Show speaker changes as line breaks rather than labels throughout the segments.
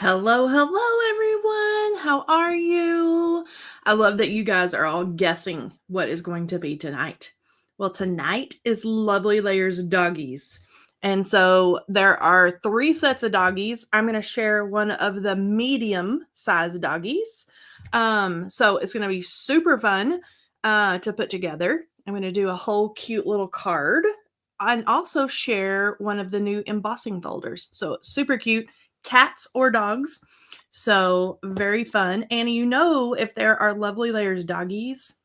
Hello, hello, everyone. How are you? I love that you guys are all guessing what is going to be tonight. Well, tonight is Lovely Layers Doggies. And so there are 3 sets of doggies. I'm going to share one of the medium sized doggies. So it's going to be super fun to put together. I'm going to do a whole cute little card and also share one of the new embossing folders. So super cute, cats or dogs. So very fun. And if there are Lovely Layers doggies,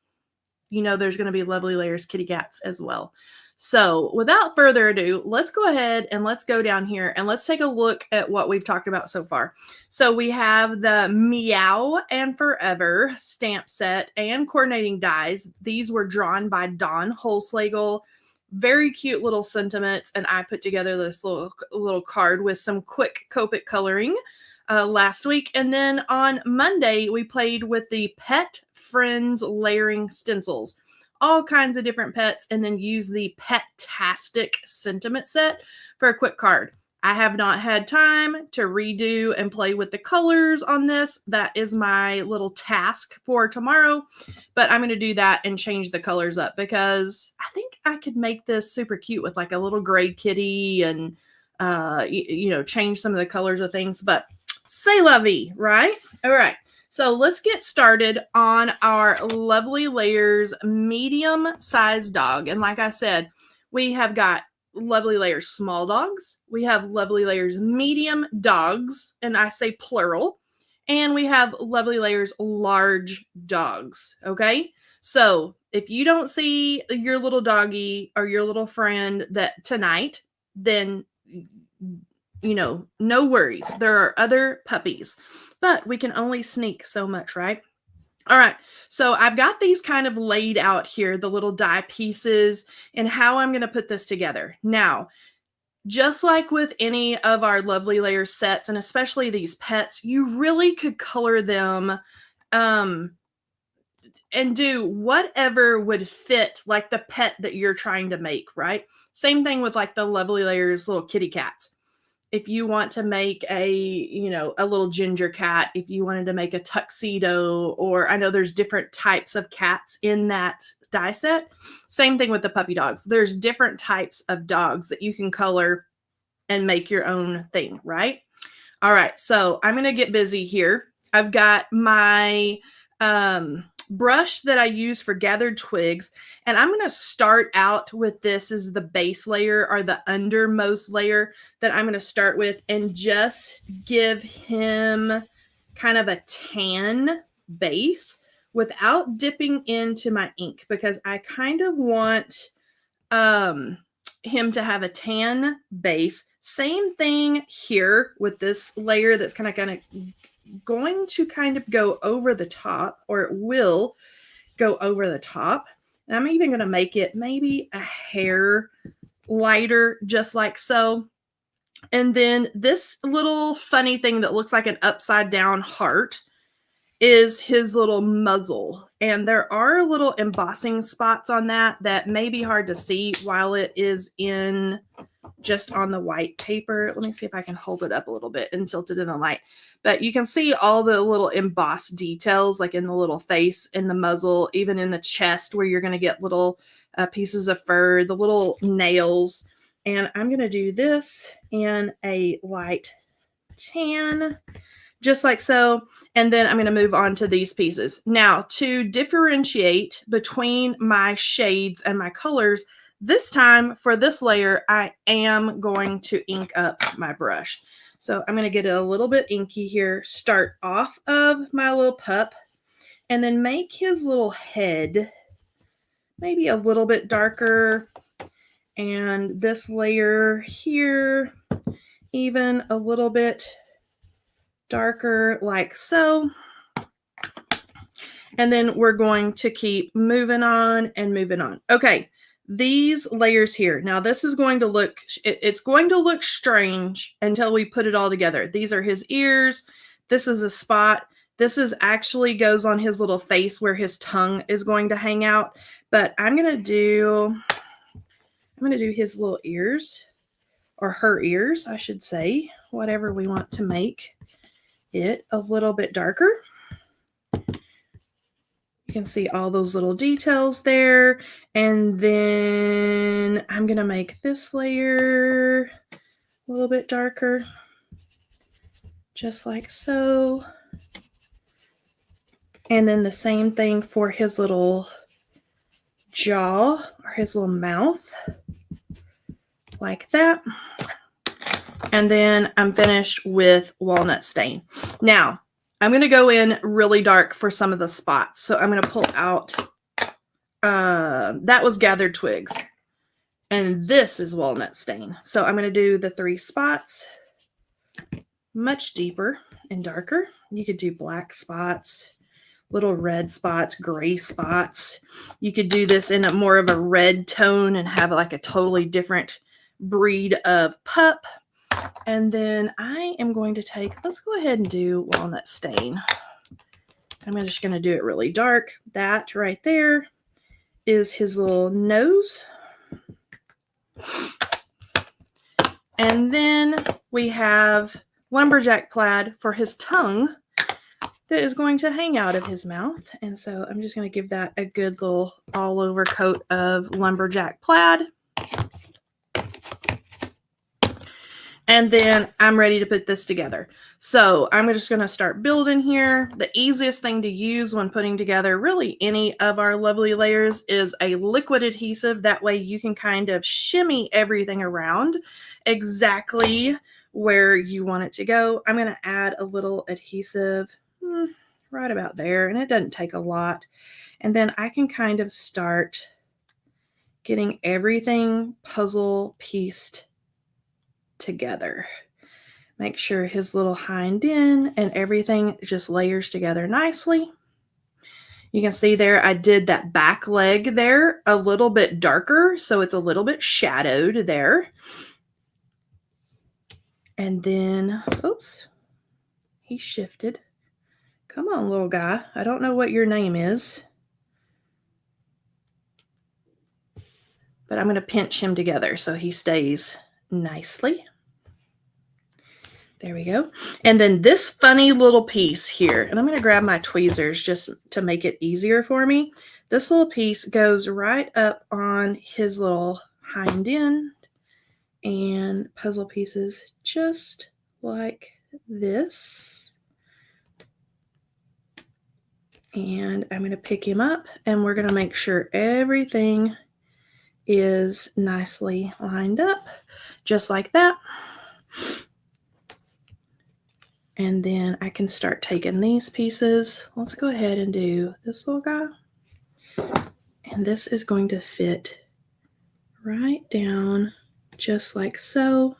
there's going to be Lovely Layers kitty cats as well. So without further ado, let's go ahead and let's go down here and let's take a look at what we've talked about so far. So we have the Meow and Forever stamp set and coordinating dies. These were drawn by Dawn Holslegel. Very cute little sentiments, and I put together this little card with some quick Copic coloring last week. And then on Monday, we played with the Pet Friends layering stencils, all kinds of different pets, and then use the Pet-tastic sentiment set for a quick card. I have not had time to redo and play with the colors on this. That is my little task for tomorrow, but I'm going to do that and change the colors up because I think I could make this super cute with like a little gray kitty and, change some of the colors of things, but c'est la vie, right? All right. So let's get started on our Lovely Layers medium sized dog. And like I said, we have got Lovely Layers small dogs. We have Lovely Layers medium dogs, and I say plural. And we have Lovely Layers large dogs. Okay. So if you don't see your little doggy or your little friend that tonight, then no worries. There are other puppies, but we can only sneak so much, right? All right, so I've got these kind of laid out here, the little die pieces, and how I'm going to put this together. Now, just like with any of our Lovely Layers sets, and especially these pets, you really could color them and do whatever would fit like the pet that you're trying to make, right? Same thing with like the Lovely Layers little kitty cats. If you want to make a little ginger cat, if you wanted to make a tuxedo, or I know there's different types of cats in that die set. Same thing with the puppy dogs. There's different types of dogs that you can color and make your own thing, right? All right, so I'm going to get busy here. I've got my brush that I use for gathered twigs, and I'm going to start out with this as the base layer or the undermost layer that I'm going to start with and just give him kind of a tan base without dipping into my ink, because I kind of want him to have a tan base. Same thing here with this layer that's kind of going to kind of go over the top, or it will go over the top. And I'm even going to make it maybe a hair lighter, just like so. And then this little funny thing that looks like an upside down heart is his little muzzle. And there are little embossing spots on that may be hard to see while it is in just on the white paper. Let me see if I can hold it up a little bit and tilt it in the light. But you can see all the little embossed details, like in the little face, in the muzzle, even in the chest where you're going to get little pieces of fur, the little nails. And I'm going to do this in a light tan, just like so. And then I'm going to move on to these pieces. Now, to differentiate between my shades and my colors, this time for this layer, I am going to ink up my brush. So I'm going to get it a little bit inky here, start off of my little pup, and then make his little head maybe a little bit darker. And this layer here, even a little bit darker, like so. And then we're going to keep moving on and moving on. Okay, these layers here. Now this is going to look, it's going to look strange until we put it all together. These are his ears. This is a spot. This is actually goes on his little face where his tongue is going to hang out. But I'm going to do his little ears, or her ears, I should say, whatever we want to make. it a little bit darker. You can see all those little details there. And then I'm going to make this layer a little bit darker, just like so. And then the same thing for his little jaw or his little mouth, like that. And then I'm finished with walnut stain. Now, I'm going to go in really dark for some of the spots. So I'm going to pull out, that was gathered twigs. And this is walnut stain. So I'm going to do the 3 spots much deeper and darker. You could do black spots, little red spots, gray spots. You could do this in a more of a red tone and have like a totally different breed of pup. And then I am going to take, let's go ahead and do walnut stain. I'm just going to do it really dark. That right there is his little nose. And then we have lumberjack plaid for his tongue that is going to hang out of his mouth. And so I'm just going to give that a good little all over coat of lumberjack plaid. And then I'm ready to put this together. So I'm just going to start building here. The easiest thing to use when putting together really any of our lovely layers is a liquid adhesive. That way you can kind of shimmy everything around exactly where you want it to go. I'm going to add a little adhesive right about there, and it doesn't take a lot. And then I can kind of start getting everything puzzle pieced together. Make sure his little hind end and everything just layers together nicely. You can see there I did that back leg there a little bit darker, so it's a little bit shadowed there. And then, oops, he shifted. Come on, little guy. I don't know what your name is, but I'm going to pinch him together so he stays nicely. There we go. And then this funny little piece here, and I'm going to grab my tweezers just to make it easier for me. This little piece goes right up on his little hind end and puzzle pieces just like this. And I'm going to pick him up, and we're going to make sure everything is nicely lined up, just like that. And then I can start taking these pieces. Let's go ahead and do this little guy. And this is going to fit right down just like so.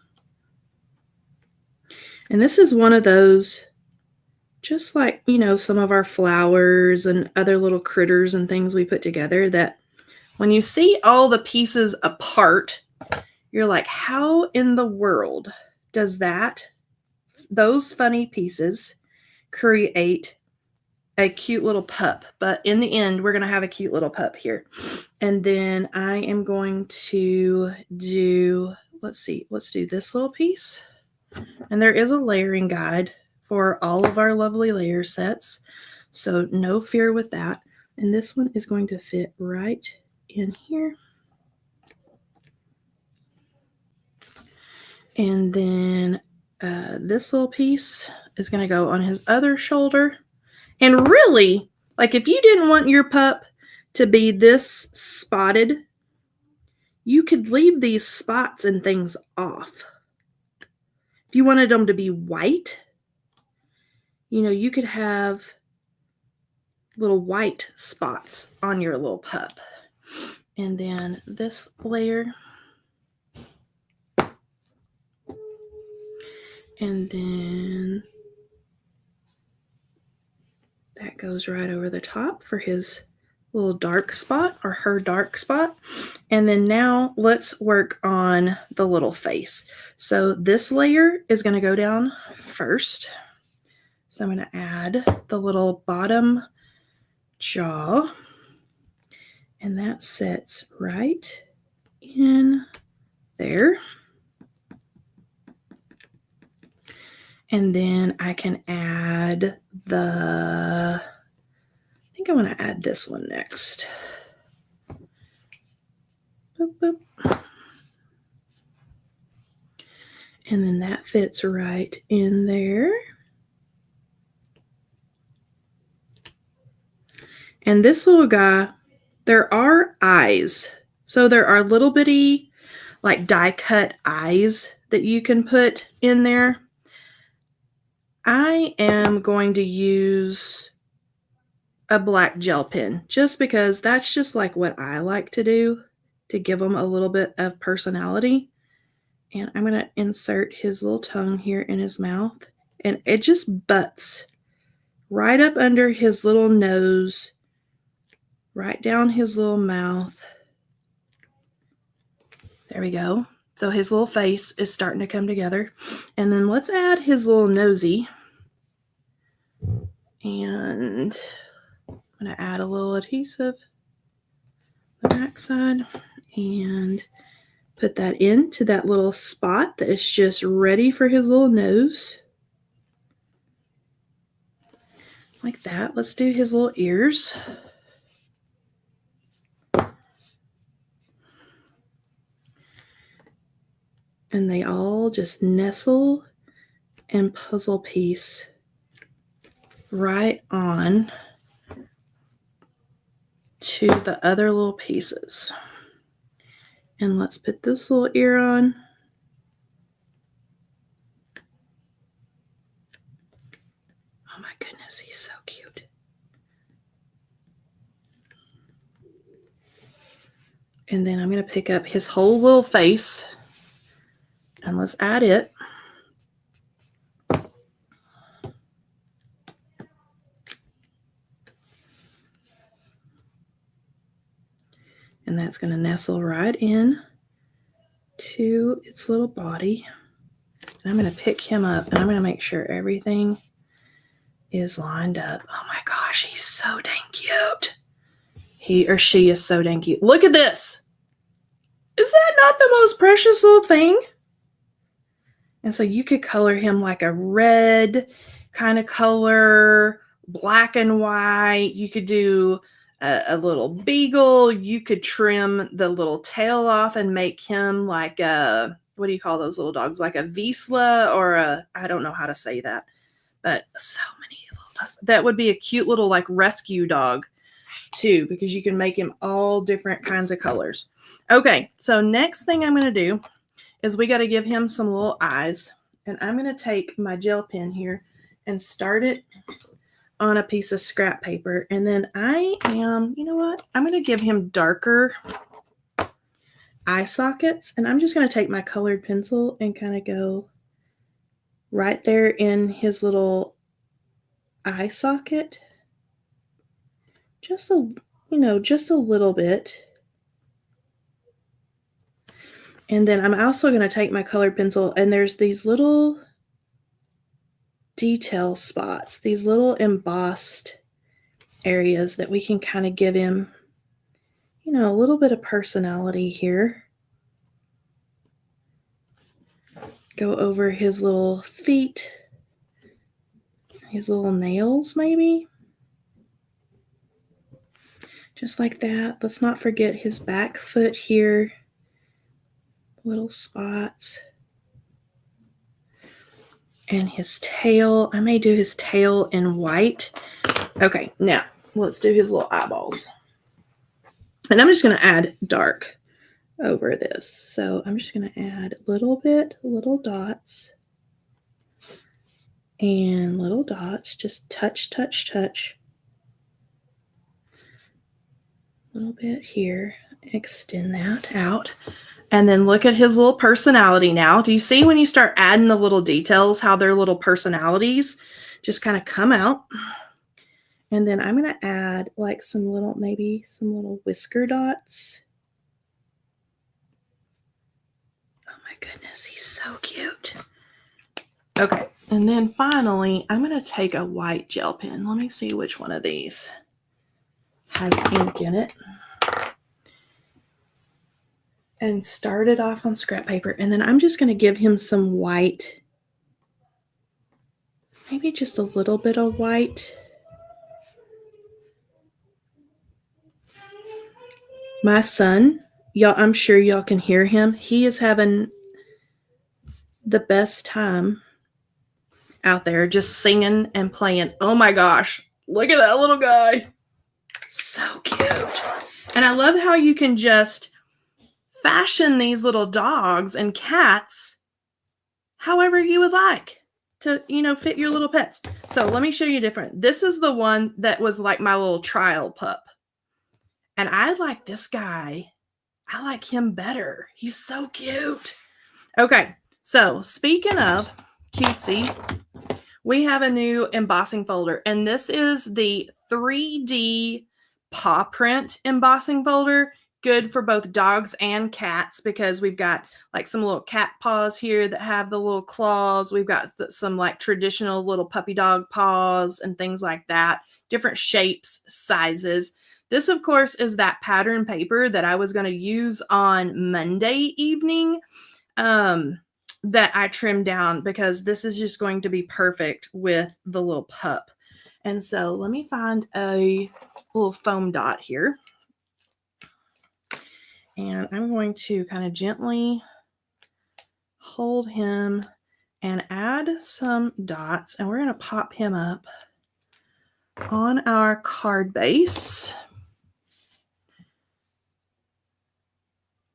And this is one of those, just like, you know, some of our flowers and other little critters and things we put together, that when you see all the pieces apart, you're like, how in the world does those funny pieces create a cute little pup? But in the end, we're going to have a cute little pup here. And then I am going to do, let's do this little piece. And there is a layering guide for all of our lovely layer sets, so no fear with that. And this one is going to fit right in here. And then this little piece is going to go on his other shoulder. And really, like, if you didn't want your pup to be this spotted, you could leave these spots and things off. If you wanted them to be white, you know, you could have little white spots on your little pup. And then this layer. And then that goes right over the top for his little dark spot, or her dark spot. And then now let's work on the little face. So this layer is going to go down first. So I'm going to add the little bottom jaw, and that sits right in there. And then I can add I think I want to add this one next. Boop, boop. And then that fits right in there. And this little guy, there are eyes. So there are little bitty like die cut eyes that you can put in there. I am going to use a black gel pen just because that's just like what I like to do to give them a little bit of personality. And I'm going to insert his little tongue here in his mouth, and it just butts right up under his little nose, right down his little mouth. There we go. So his little face is starting to come together. And then let's add his little nosy. And I'm going to add a little adhesive on the back side and put that into that little spot that is just ready for his little nose. Like that. Let's do his little ears. And they all just nestle and puzzle piece right on to the other little pieces. And let's put this little ear on. Oh my goodness, he's so cute. And then I'm going to pick up his whole little face and let's add it. And that's going to nestle right in to its little body. And I'm going to pick him up and I'm going to make sure everything is lined up. Oh my gosh, he's so dang cute. He or she is so dang cute. Look at this. Is that not the most precious little thing? And so you could color him like a red kind of color, black and white. You could do a little beagle. You could trim the little tail off and make him like a, what do you call those little dogs? Like a Vizsla or a, I don't know how to say that, but so many little dogs. That would be a cute little like rescue dog too, because you can make him all different kinds of colors. Okay, so next thing I'm going to do is we got to give him some little eyes. And I'm going to take my gel pen here and start it on a piece of scrap paper. And then you know what? I'm going to give him darker eye sockets. And I'm just going to take my colored pencil and kind of go right there in his little eye socket. Just just a little bit. And then I'm also going to take my colored pencil, and there's these little detail spots, these little embossed areas that we can kind of give him, a little bit of personality here. Go over his little feet, his little nails maybe. Just like that. Let's not forget his back foot here. Little spots. And his tail. I may do his tail in white. Okay, now let's do his little eyeballs. And I'm just going to add dark over this. So I'm just going to add little dots. And little dots. Just touch, touch, touch. A little bit here. Extend that out. And then look at his little personality now. Do you see when you start adding the little details, how their little personalities just kind of come out? And then I'm going to add like maybe some little whisker dots. Oh my goodness, he's so cute. Okay, and then finally, I'm going to take a white gel pen. Let me see which one of these has ink in it. And start it off on scrap paper. And then I'm just going to give him some white Maybe just a little bit of white. My son, y'all, I'm sure y'all can hear him. He is having the best time out there just singing and playing. Oh my gosh, look at that little guy. So cute. And I love how you can just fashion these little dogs and cats however you would like to, fit your little pets. So let me show you different. This is the one that was like my little trial pup. And I like this guy. I like him better. He's so cute. Okay, so speaking of cutesy, we have a new embossing folder, and this is the 3D paw print embossing folder. Good for both dogs and cats because we've got like some little cat paws here that have the little claws. We've got some like traditional little puppy dog paws and things like that, different shapes, sizes. This, of course, is that pattern paper that I was going to use on Monday evening. That I trimmed down because this is just going to be perfect with the little pup. And so let me find a little foam dot here. And I'm going to kind of gently hold him and add some dots. And we're going to pop him up on our card base.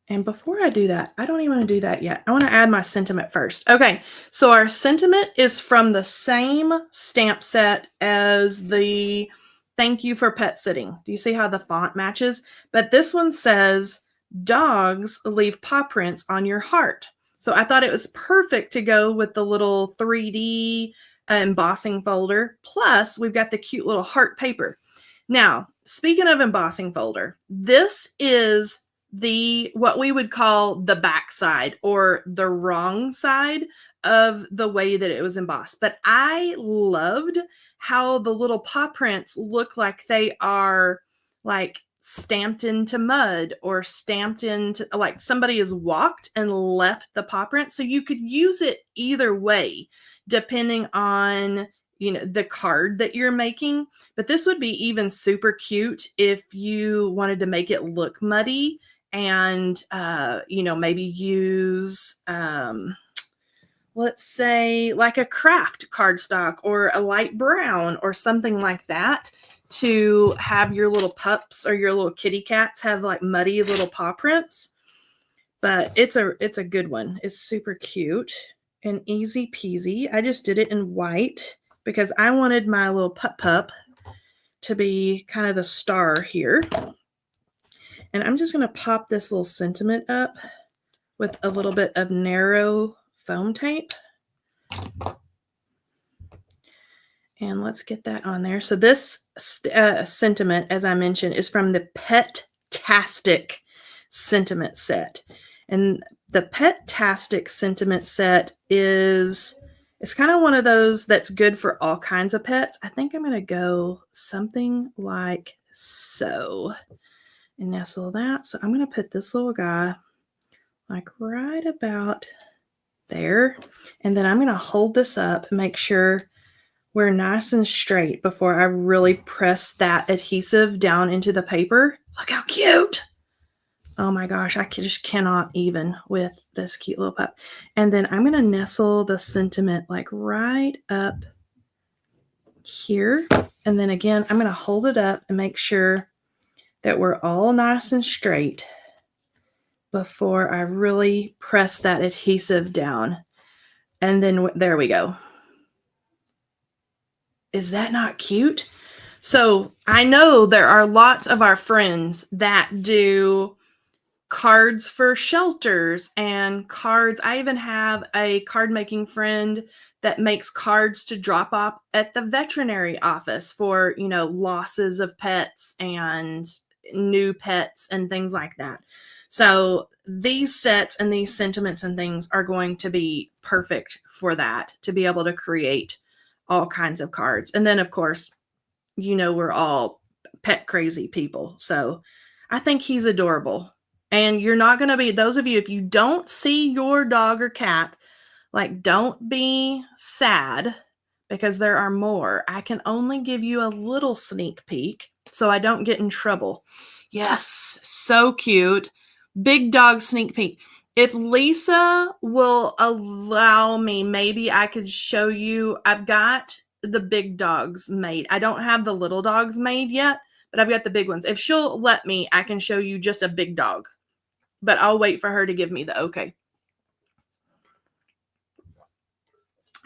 And before I do that, I don't even want to do that yet. I want to add my sentiment first. Okay, so our sentiment is from the same stamp set as the thank you for pet sitting. Do you see how the font matches? But this one says, dogs leave paw prints on your heart. So I thought it was perfect to go with the little 3D embossing folder. Plus, we've got the cute little heart paper. Now, speaking of embossing folder, this is what we would call the back side or the wrong side of the way that it was embossed. But I loved how the little paw prints look like they are like stamped into mud or stamped into like somebody has walked and left the paw print. So you could use it either way, depending on the card that you're making. But this would be even super cute if you wanted to make it look muddy and maybe use let's say like a craft cardstock or a light brown or something like that to have your little pups or your little kitty cats have like muddy little paw prints. But it's a good one. It's super cute and easy peasy. I just did it in white because I wanted my little pup to be kind of the star here. And I'm just going to pop this little sentiment up with a little bit of narrow foam tape. And let's get that on there. So this sentiment, as I mentioned, is from the Pet-tastic sentiment set. And the Pet-tastic sentiment set it's kind of one of those that's good for all kinds of pets. I think I'm going to go something like so. And nestle that. So I'm going to put this little guy like right about there. And then I'm going to hold this up and make sure we're nice and straight before I really press that adhesive down into the paper. Look how cute. Oh my gosh, I just cannot even with this cute little pup. And then I'm going to nestle the sentiment like right up here. And then again, I'm going to hold it up and make sure that we're all nice and straight before I really press that adhesive down. And then there we go. Is that not cute? So I know there are lots of our friends that do cards for shelters and cards. I even have a card making friend that makes cards to drop off at the veterinary office for, losses of pets and new pets and things like that. So these sets and these sentiments and things are going to be perfect for that, to be able to create all kinds of cards. And then, of course, we're all pet crazy people. So I think he's adorable. And you're not going to be, those of you, if you don't see your dog or cat, like, don't be sad because there are more. I can only give you a little sneak peek so I don't get in trouble. Yes, so cute. Big dog sneak peek. If Lisa will allow me, maybe I could show you. I've got the big dogs made. I don't have the little dogs made yet, but I've got the big ones. If she'll let me, I can show you just a big dog. But I'll wait for her to give me the okay.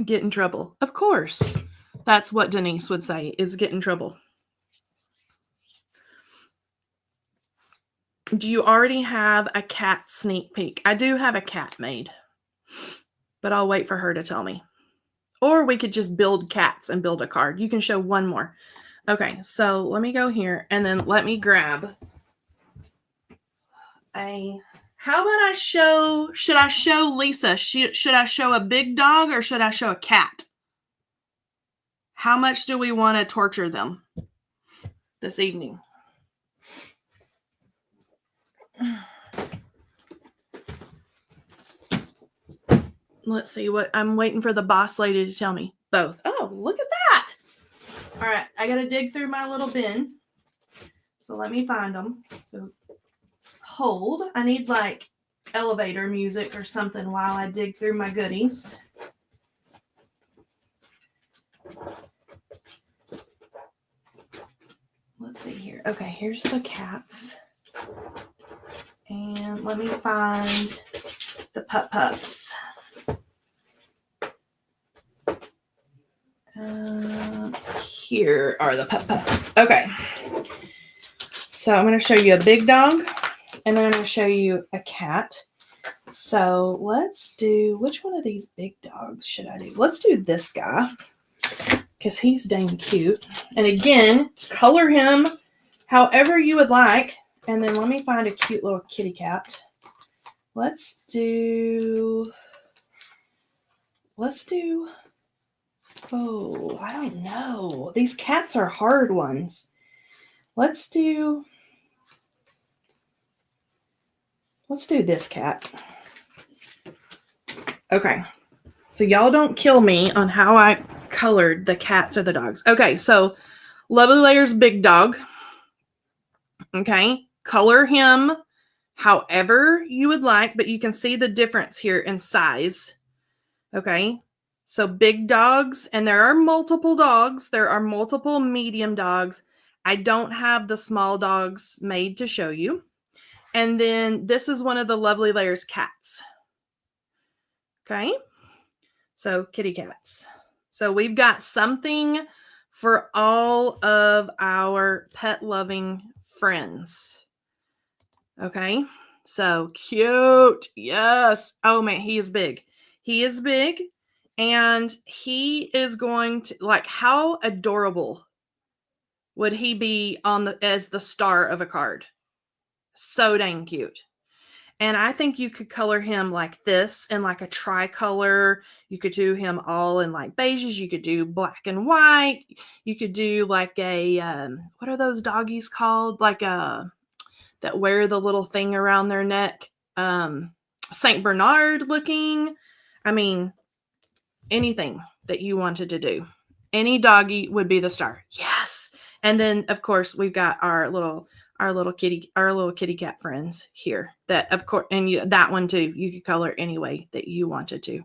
Get in trouble. Of course. That's what Denise would say, is get in trouble. Do you already have a cat sneak peek? I do have a cat made, but I'll wait for her to tell me. Or we could just build cats and build a card. You can show one more. Okay, so let me go here and then let me grab a... How about should I show Lisa? Should I show a big dog or should I show a cat? How much do we want to torture them this evening? Let's see what I'm waiting for the boss lady to tell me. Both. Oh, look at that. All right, I got to dig through my little bin. So let me find them. So hold. I need like elevator music or something while I dig through my goodies. Let's see here. Okay, here's the cats. And let me find the pups. Here are the pups. Okay. So I'm going to show you a big dog, and then I'm going to show you a cat. So let's do, which one of these big dogs should I do? Let's do this guy, because he's dang cute. And again, color him however you would like. And then let me find a cute little kitty cat. Let's do, oh, I don't know. These cats are hard ones. Let's do this cat. Okay. So y'all don't kill me on how I colored the cats or the dogs. Okay, so Lovely Layers big dog. Okay. Color him however you would like, but you can see the difference here in size. Okay. So big dogs, and there are multiple dogs. There are multiple medium dogs. I don't have the small dogs made to show you. And then this is one of the Lovely Layers cats. Okay. So kitty cats. So we've got something for all of our pet loving friends. Okay. So cute. Yes. Oh man, he is big. He is big. And he is going to, like, how adorable would he be as the star of a card? So dang cute. And I think you could color him like this in like a tricolor. You could do him all in like beiges. You could do black and white. You could do like a, what are those doggies called? Like that wear the little thing around their neck. Saint Bernard looking. I mean, anything that you wanted to do. Any doggy would be the star. Yes. And then of course we've got our little kitty cat friends here. That of course, and that one too, you could color any way that you wanted to.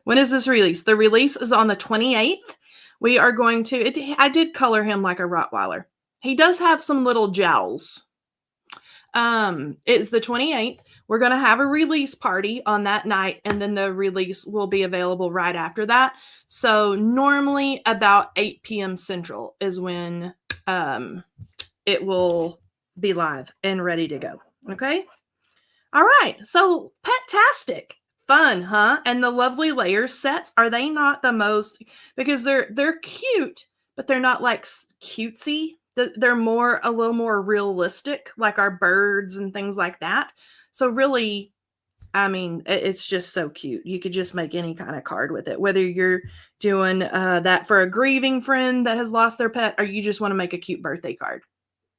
When is this release? The release is on the 28th. We are going to, I did color him like a Rottweiler. He does have some little jowls. It's the 28th. We're going to have a release party on that night, and then the release will be available right after that. So normally about 8 p.m. Central is when it will be live and ready to go. Okay. All right. So Pet-tastic. Fun, huh? And the Lovely Layers sets, are they not the most, because they're cute, but they're not like cutesy. They're a little more realistic, like our birds and things like that. So really, I mean, it's just so cute. You could just make any kind of card with it, whether you're doing that for a grieving friend that has lost their pet, or you just want to make a cute birthday card.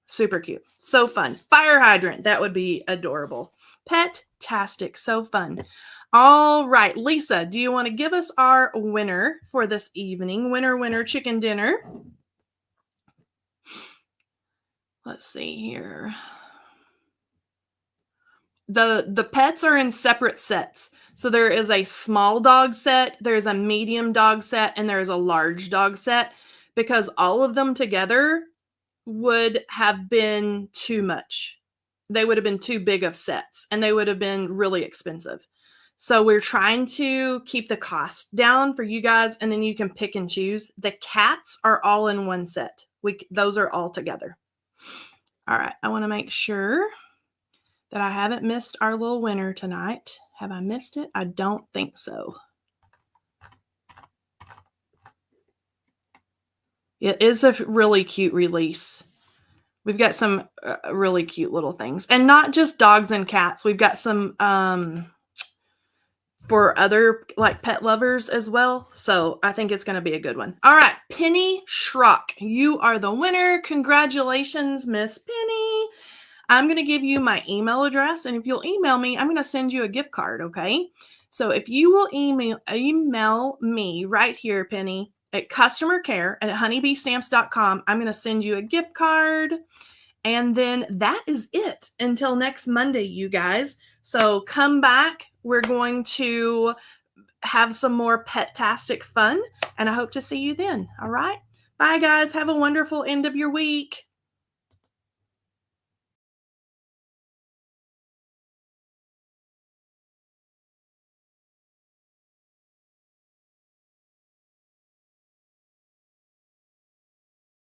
Super cute. So fun. Fire hydrant. That would be adorable. Pet-tastic. So fun. All right, Lisa, do you want to give us our winner for this evening? Winner, winner, chicken dinner. Let's see here. The pets are in separate sets. So there is a small dog set, there's a medium dog set, and there's a large dog set, because all of them together would have been too much. They would have been too big of sets, and they would have been really expensive. So we're trying to keep the cost down for you guys, and then you can pick and choose. The cats are all in one set. Those are all together. All right, I want to make sure that I haven't missed our little winner tonight. Have I missed it? I don't think so. It is a really cute release. We've got some really cute little things. And not just dogs and cats. We've got some for other like pet lovers as well. So I think it's going to be a good one. All right, Penny Schrock, you are the winner. Congratulations, Miss Penny. I'm going to give you my email address, and if you'll email me, I'm going to send you a gift card, okay? So if you will email me right here, Penny, at customercare@honeybeestamps.com, I'm going to send you a gift card. And then that is it until next Monday, you guys. So come back. We're going to have some more Pet-tastic fun, and I hope to see you then. All right? Bye, guys. Have a wonderful end of your week.